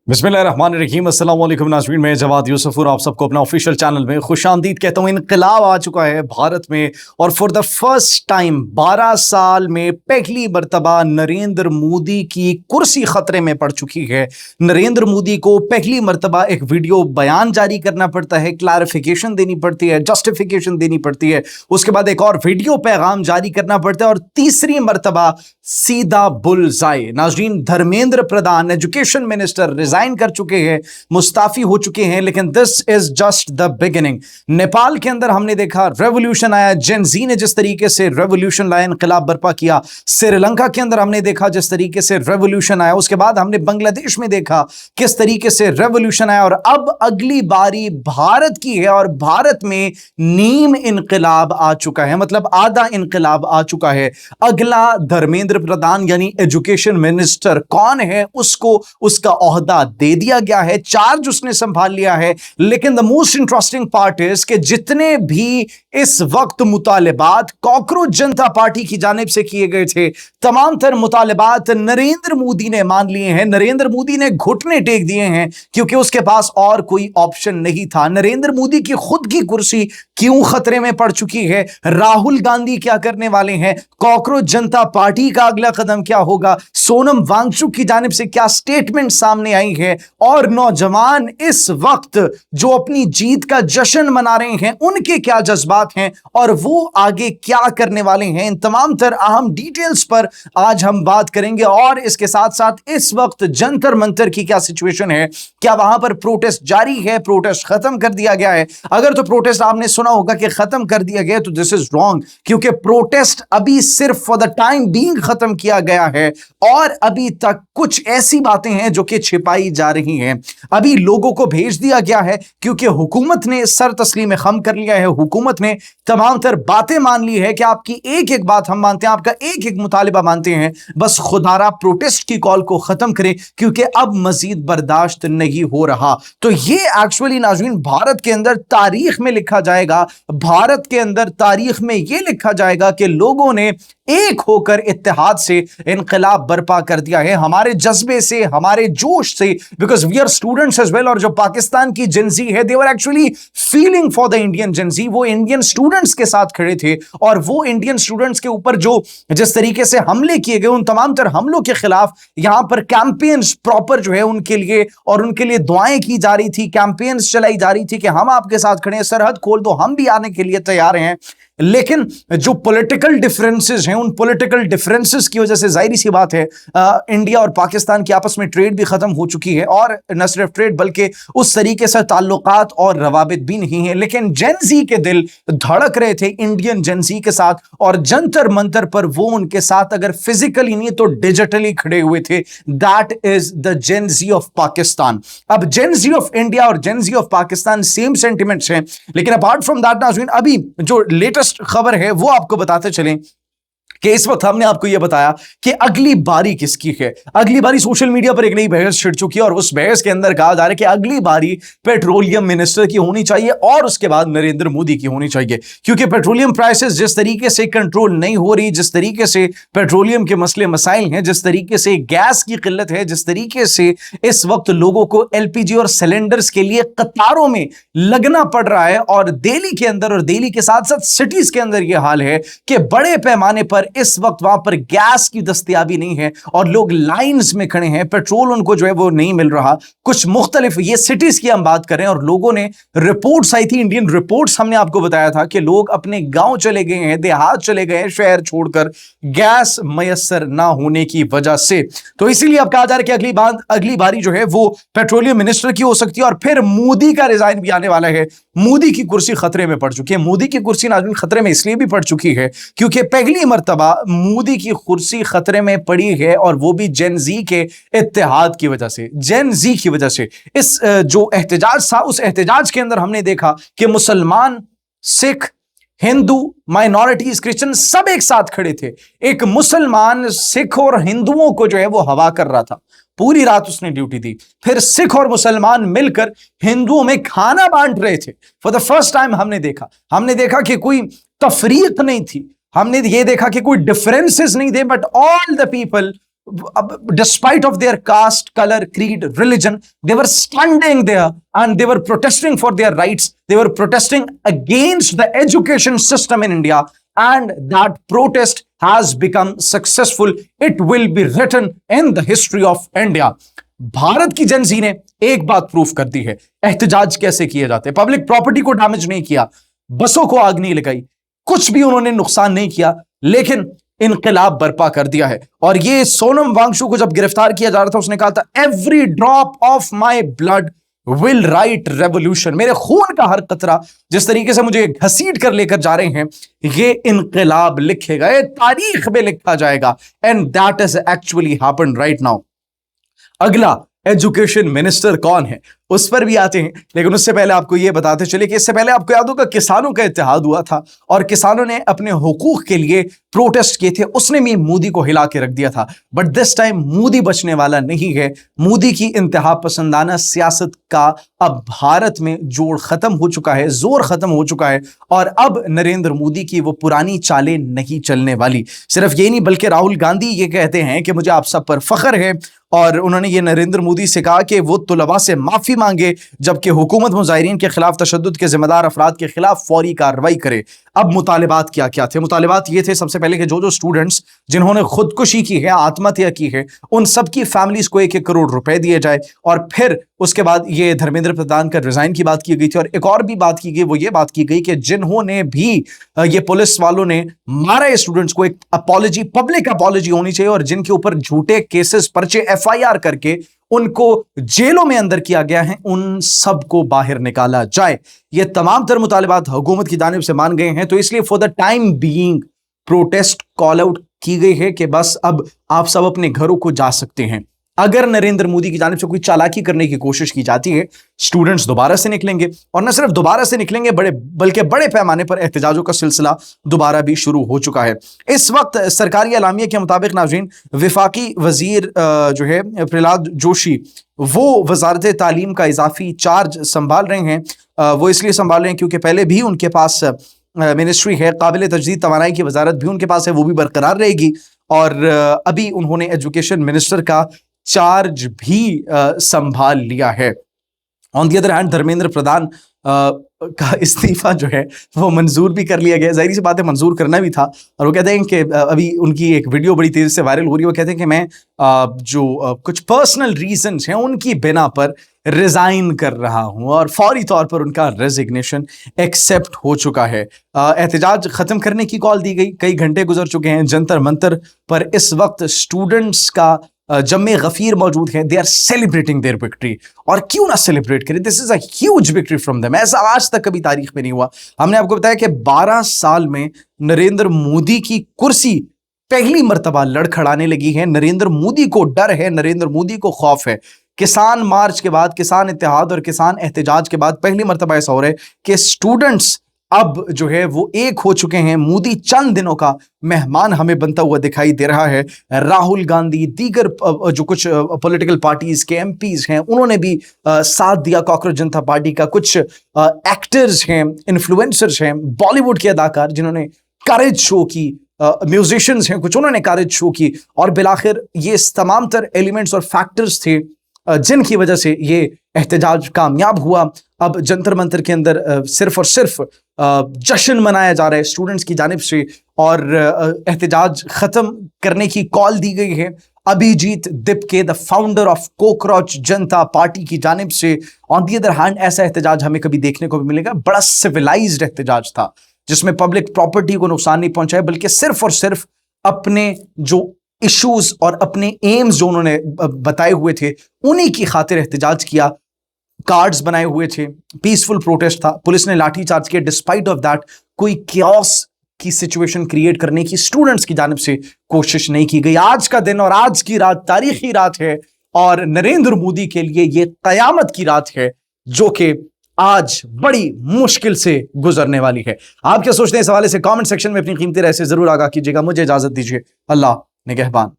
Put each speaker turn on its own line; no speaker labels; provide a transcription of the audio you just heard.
बिस्मिल्लाहिर्रहमानिर्रहीम। अस्सलाम वालेकुम नाज़रीन, मैं जवाद यूसुफ और आप सबको अपना ऑफिशियल चैनल में खुशामदीद कहता हूँ। इनकलाब आ चुका है भारत में और फॉर द फर्स्ट टाइम 12 साल में पहली मर्तबा नरेंद्र मोदी की कुर्सी खतरे में पड़ चुकी है। नरेंद्र मोदी को पहली मर्तबा एक वीडियो बयान जारी करना पड़ता है, क्लैरिफिकेशन देनी पड़ती है, जस्टिफिकेशन देनी पड़ती है, उसके बाद एक और वीडियो पैगाम जारी करना पड़ता है और तीसरी मर्तबा सीधा बुलजाए। नाज़रीन, Dharmendra Pradhan education minister resign कर चुके हैं, मुस्ताफी हो चुके हैं, लेकिन this is just the beginning. Nepal के अंदर हमने देखा रेवोल्यूशन आया, जेन जी ने जिस तरीके से रेवोल्यूशन लाया, इनकलाब बर्पा किया। श्रीलंका के अंदर हमने देखा जिस तरीके से रेवोल्यूशन आया। उसके बाद हमने बांग्लादेश में देखा किस तरीके से रेवोल्यूशन आया और अब अगली बारी भारत की है और भारत में नीम इनकलाब आ चुका है, मतलब आधा इनकलाब आ चुका है। अगला धर्मेंद्र प्रधान यानी एजुकेशन मिनिस्टर कौन है, उसको उसका ओहदा दे दिया गया है, चार्ज उसने संभाल लिया है। लेकिन the most interesting part is कि जितने भी इस वक्त मुतालिबात कॉकरोच जनता पार्टी की जानिब से किए गए थे, तमाम तर मुतालिबात नरेंद्र मोदी ने मान लिए हैं। नरेंद्र मोदी ने घुटने टेक दिए हैं क्योंकि उसके पास और कोई ऑप्शन नहीं था। नरेंद्र मोदी की खुद की कुर्सी क्यों खतरे में पड़ चुकी है, राहुल गांधी क्या करने वाले हैं, कॉकरोच जनता पार्टी का अगला कदम क्या होगा, सोनम वांगचुक की जानिब से क्या स्टेटमेंट सामने आई है और नौजवान इस वक्त जो अपनी जीत का जश्न मना रहे हैं उनके क्या जज्बात हैं और वो आगे क्या करने वाले हैं, इन तमाम तर अहम डिटेल्स पर आज हम बात करेंगे। और इसके साथ साथ इस वक्त जंतर मंतर की क्या सिचुएशन है, क्या वहां पर प्रोटेस्ट जारी है, प्रोटेस्ट खत्म कर दिया गया है? अगर तो प्रोटेस्ट आपने सुना होगा कि खत्म कर दिया गया तो दिस इज रॉन्ग, क्योंकि प्रोटेस्ट अभी सिर्फ फॉर द टाइम बीइंग खत्म किया गया है और अभी तक कुछ ऐसी बातें हैं जो कि छिपाई जा रही हैं। अभी लोगों को भेज दिया गया है क्योंकि हुकूमत ने सर तस्लीम खम कर लिया है, हुकूमत ने तमाम तर बातें मान ली है कि आपकी एक एक बात हम मानते हैं, आपका एक एक मुतालिबा मानते हैं, बस खुदारा प्रोटेस्ट की कॉल को खत्म करें क्योंकि अब मजीद बर्दाश्त नहीं हो रहा। तो ये एक्चुअली नाज़रीन भारत के अंदर तारीख में लिखा जाएगा, भारत के अंदर तारीख में यह लिखा जाएगा कि लोगों ने एक होकर इत्तेहाद से इनकलाब बर्पा कर दिया है, हमारे जज्बे से, हमारे जोश से, because we are students as well. और जो पाकिस्तान की जेंजी है, they were actually feeling for the Indian Gen Z, वो इंडियन स्टूडेंट्स के साथ खड़े थे और वो इंडियन स्टूडेंट्स के ऊपर जो जिस तरीके से हमले किए गए, उन तमाम तर हमलों के खिलाफ यहां पर कैंपेन्स प्रॉपर जो है उनके लिए और उनके लिए दुआएं की जा रही थी, कैंपेन्स चलाई जा रही थी कि हम आपके साथ खड़े हैं, सरहद खोल दो, हम भी आने के लिए तैयार हैं। लेकिन जो पॉलिटिकल डिफरेंसेस हैं, उन पॉलिटिकल डिफरेंसेस की वजह से जाहिर सी बात है इंडिया और पाकिस्तान की आपस में ट्रेड भी खत्म हो चुकी है और न सिर्फ ट्रेड बल्कि उस तरीके से ताल्लुकात और रवाबित भी नहीं है। लेकिन जेंजी के दिल धड़क रहे थे इंडियन जेंजी के साथ और जंतर मंतर पर वो उनके साथ अगर फिजिकली नहीं तो डिजिटली खड़े हुए थे। That is the Gen Z of Pakistan. अब जेंजी ऑफ इंडिया और Gen Z of Pakistan same sentiments हैं, लेकिन अपार्ट फ्रॉम दैट नाज़रीन अभी जो लेटेस्ट खबर है वो आपको बताते चलें कि इस वक्त हमने आपको यह बताया कि अगली बारी किसकी है। अगली बारी सोशल मीडिया पर एक नई बहस छिड़ चुकी है और उस बहस के अंदर कहा जा रहा है कि अगली बारी पेट्रोलियम मिनिस्टर की होनी चाहिए और उसके बाद नरेंद्र मोदी की होनी चाहिए, क्योंकि पेट्रोलियम प्राइसेस जिस तरीके से कंट्रोल नहीं हो रही, जिस तरीके से पेट्रोलियम के मसले मसाइल हैं, जिस तरीके से गैस की किल्लत है, जिस तरीके से इस वक्त लोगों को एलपीजी और सिलेंडर्स के लिए कतारों में लगना पड़ रहा है और दिल्ली के अंदर और दिल्ली के साथ साथ सिटीज के अंदर यह हाल है कि बड़े पैमाने पर इस वक्त वहां पर गैस की दस्तयाबी नहीं है और लोग लाइंस में खड़े हैं, पेट्रोल उनको जो है वो नहीं मिल रहा। कुछ मुख्तलिफ ये सिटीज की हम बात करें और लोगों ने रिपोर्ट्स आई थी, इंडियन रिपोर्ट्स, हमने आपको बताया था कि लोग अपने गांव चले गए हैं, देहात चले गए हैं शहर छोड़कर गैस मयसर ना होने की वजह से। तो इसीलिए अब कहा जा रहा है कि अगली बारी जो है वो पेट्रोलियम मिनिस्टर की हो सकती है और फिर मोदी का रिजाइन भी आने वाला है। मोदी की कुर्सी खतरे में पड़ चुकी है। मोदी की कुर्सी नाज़रीन खतरे में इसलिए भी पड़ चुकी है क्योंकि पहली मर्तबा मोदी की कुर्सी खतरे में पड़ी है और वो भी जेन जी के इत्तेहाद की वजह से, जेन जी की वजह से। इस जो एहतजाज था उस एहतजाज के अंदर हमने देखा कि मुसलमान, सिख, हिंदू, माइनॉरिटीज, क्रिश्चियन सब एक साथ खड़े थे। एक मुसलमान सिख और हिंदुओं को जो है वो हवा कर रहा था, पूरी रात उसने ड्यूटी दी। फिर सिख और मुसलमान मिलकर हिंदुओं में खाना बांट रहे थे। फॉर द फर्स्ट टाइम हमने देखा कि कोई तफरीक नहीं थी, हमने ये देखा कि कोई डिफरेंसेस नहीं थे, but all the people despite of their caste, color, creed, religion, they were standing there and they were protesting for their rights. They were protesting against the education system in India, and that protest has become successful. It will be written in the history of India. Bharat की जनसी ने एक बात proof कर दी है, एहतजाज कैसे किए जाते हैं। पब्लिक प्रॉपर्टी को डैमेज नहीं किया, बसों को आग नहीं लगाई, कुछ भी उन्होंने नुकसान नहीं किया, लेकिन इनकलाब बर्पा कर दिया है। और ये सोनम वांगचुक को जब गिरफ्तार किया जा रहा था, उसने कहा था every drop of my blood will write revolution. मेरे खून का हर कतरा जिस तरीके से मुझे घसीट कर लेकर जा रहे हैं, ये इनकलाब लिखेगा, ये तारीख में लिखा जाएगा। And that is actually happened right now. अगला एजुकेशन मिनिस्टर कौन है उस पर भी आते हैं, लेकिन उससे पहले आपको यह बताते चले कि इससे पहले आपको याद होगा किसानों का इत्तेहाद हुआ था और किसानों ने अपने हुकूक के लिए प्रोटेस्ट किए थे। उसने भी मोदी को हिला के रख दिया था। बट दिस टाइम मोदी बचने वाला नहीं है। मोदी की इंतहा पसंदाना सियासत का अब भारत में जोड़ खत्म हो चुका है, जोर खत्म हो चुका है, और अब नरेंद्र मोदी की वो पुरानी चालें नहीं चलने वाली। सिर्फ ये नहीं बल्कि राहुल गांधी ये कहते हैं कि मुझे आप सब पर फख्र है, और उन्होंने ये नरेंद्र मोदी से कहा कि वो तुलबा से माफी मांगे, जबकि हुकूमत मुजाहिरीन के खिलाफ तशद्दुद के जिम्मेदार अफराद के खिलाफ फौरी कार्रवाई करे। अब मुतालिबात क्या क्या थे? मुतालिबात ये थे सबसे पहले कि जो स्टूडेंट्स जिन्होंने खुदकुशी की है, आत्महत्या की है, उन सबकी फैमिलीज को 1-1 करोड़ रुपए दिए जाए। और फिर उसके बाद ये धर्मेंद्र प्रधान का रिजाइन की बात की गई थी, और एक और भी बात की गई, वो ये बात की गई कि जिन्होंने भी ये पुलिस वालों ने मारा स्टूडेंट्स को, एक अपॉलॉजी, पब्लिक अपॉलॉजी होनी चाहिए, और जिनके ऊपर झूठे केसेस, पर्चे, FIR करके उनको जेलों में अंदर किया गया है, उन सबको बाहर निकाला जाए। ये तमाम तर मुतालिबात हुकूमत की जानिब से मान गए हैं। तो इसलिए for the time being protest call out की गई है कि बस अब आप सब अपने घरों को जा सकते हैं। अगर नरेंद्र मोदी की जानिब से कोई चालाकी करने की कोशिश की जाती है, स्टूडेंट्स दोबारा से निकलेंगे, और न सिर्फ दोबारा से निकलेंगे बल्कि बड़े पैमाने पर एहतजाजों का सिलसिला दोबारा भी शुरू हो चुका है। इस वक्त सरकारी एलामिया के मुताबिक नाज़रीन, विफाकी वजीर जो है प्रहलाद जोशी, वो वजारत तालीम का इजाफी चार्ज संभाल रहे हैं। वो इसलिए संभाल रहे हैं क्योंकि पहले भी उनके पास मिनिस्ट्री है, काबिल तजदीद तवानाई की वजारत भी उनके पास है, वो भी बरकरार रहेगी। और अभी उन्होंने एजुकेशन मिनिस्टर का चार्ज भी संभाल लिया है। On the other hand, Dharmendra Pradhan का इस्तीफा जो है वो मंजूर भी कर लिया गया। जाहिर सी बात है, मंजूर करना भी था। और वो कहते हैं कि अभी उनकी एक वीडियो बड़ी तेजी से वायरल हो रही है। वो कहते हैं कि मैं कुछ पर्सनल रीजंस हैं उनकी बिना पर रिजाइन कर रहा हूं, और फौरी तौर पर उनका रेजिग्नेशन एक्सेप्ट हो चुका है। एहतजाज खत्म करने की कॉल दी गई, कई घंटे गुजर चुके हैं। जंतर मंतर पर इस वक्त स्टूडेंट्स का जम्मे गफीर मौजूद हैं। They are celebrating their victory, और क्यों ना सेलिब्रेट करें, this is a huge victory from them. ऐसा आज तक कभी तारीख में नहीं हुआ। हमने आपको बताया कि 12 साल में नरेंद्र मोदी की कुर्सी पहली मर्तबा लड़खड़ाने लगी है। नरेंद्र मोदी को डर है, नरेंद्र मोदी को खौफ है। किसान मार्च के बाद, किसान इत्तेहाद और किसान एहतजाज के बाद पहली मर्तबा ऐसा हो रहा है कि स्टूडेंट्स अब जो है वो एक हो चुके हैं। मोदी चंद दिनों का मेहमान हमें बनता हुआ दिखाई दे रहा है। राहुल गांधी, दीगर जो कुछ पॉलिटिकल पार्टीज के MPs हैं, उन्होंने भी साथ दिया कॉकरोच जनता पार्टी का। कुछ एक्टर्स हैं, इन्फ्लुएंसर्स हैं, बॉलीवुड के अदाकार जिन्होंने करेज शो की, म्यूजिशियंस हैं कुछ, उन्होंने करेज शो की। और बिलाखिर ये तमाम तर एलिमेंट्स और फैक्टर्स थे जिनकी वजह से ये एहतजाज कामयाब हुआ। अब जंतर मंतर के अंदर सिर्फ और सिर्फ जश्न मनाया जा रहा है स्टूडेंट्स की जानिब से, और एहतजाज खत्म करने की कॉल दी गई है Abhijit Dipke, the founder of cockroach Janata party की जानिब से। ऑन दी अदर हैंड, ऐसा एहतजाज हमें कभी देखने को भी मिलेगा। बड़ा सिविलाइज्ड एहतजाज था जिसमें पब्लिक प्रॉपर्टी को नुकसान नहीं पहुंचाया, बल्कि सिर्फ और सिर्फ अपने जो इश्यूज और अपने एम्स जो उन्होंने बताए हुए थे उन्हीं की खातिर एहतजाज किया। कार्ड्स बनाए हुए थे, पीसफुल प्रोटेस्ट था, पुलिस ने लाठी चार्ज किया। डिस्पाइट ऑफ दैट कोई क्योस की सिचुएशन क्रिएट करने की स्टूडेंट्स की जानिब से कोशिश नहीं की गई। आज का दिन और आज की रात तारीखी रात है, और नरेंद्र मोदी के लिए यह कयामत की रात है जो कि आज बड़ी मुश्किल से गुजरने वाली है। आप क्या सोचते हैं इस हवाले से? कमेंट सेक्शन में अपनी कीमती राय से जरूर आगाह कीजिएगा। मुझे इजाजत दीजिए। अल्लाह निगहबान।